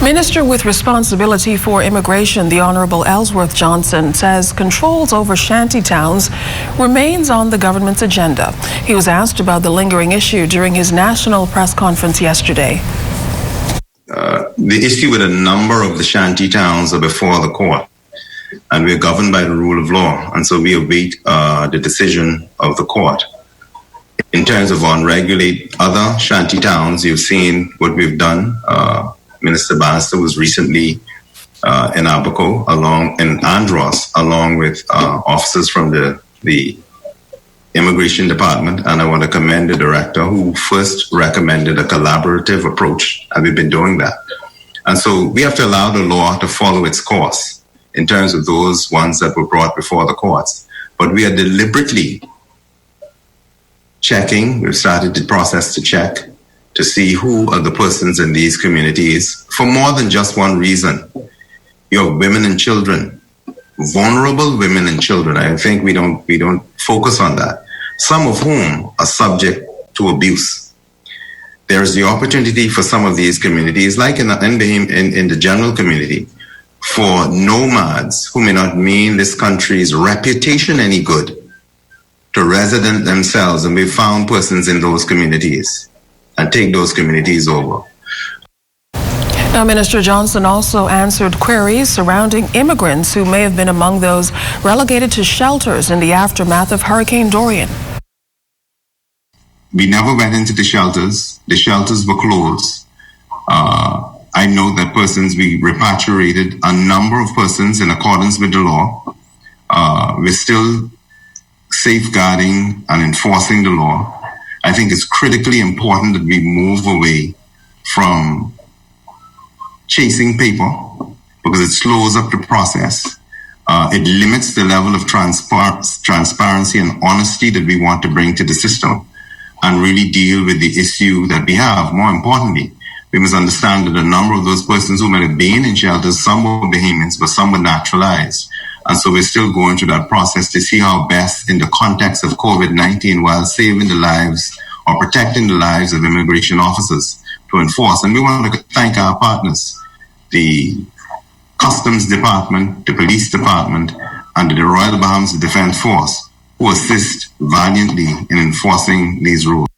Minister with responsibility for immigration, the Honorable Ellsworth Johnson, says controls over shanty towns remains on the government's agenda. He was asked about the lingering issue during his national press conference yesterday. The issue with a number of the shanty towns are before the court, and we're governed by the rule of law, and so we await the decision of the court. In terms of unregulate other shanty towns, you've seen what we've done. Minister Bannister was recently in Abaco in Andros, along with officers from the Immigration Department, and I want to commend the director who first recommended a collaborative approach, and we've been doing that. And so we have to allow the law to follow its course in terms of those ones that were brought before the courts. But we are deliberately checking. We've started the process to check to see who are the persons in these communities for more than just one reason. You have women and children, vulnerable women and children. I think we don't focus on that. Some of whom are subject to abuse. There is the opportunity for some of these communities, like in the general community, for nomads who may not mean this country's reputation any good to resident themselves, and we've found persons in those communities and take those communities over. Now, Minister Johnson also answered queries surrounding immigrants who may have been among those relegated to shelters in the aftermath of Hurricane Dorian. We never went into the shelters. The shelters were closed. I know that we repatriated a number of persons in accordance with the law. We're still safeguarding and enforcing the law. I think it's critically important that we move away from chasing paper because it slows up the process. It limits the level of transparency and honesty that we want to bring to the system and really deal with the issue that we have. More importantly, we must understand that a number of those persons who might have been in shelters, some were Bahamians, but some were naturalized. And so we're still going through that process to see how best, in the context of COVID-19, while saving the lives or protecting the lives of immigration officers, to enforce. And we want to thank our partners, the Customs Department, the Police Department, and the Royal Bahamas Defense Force, who assist valiantly in enforcing these rules.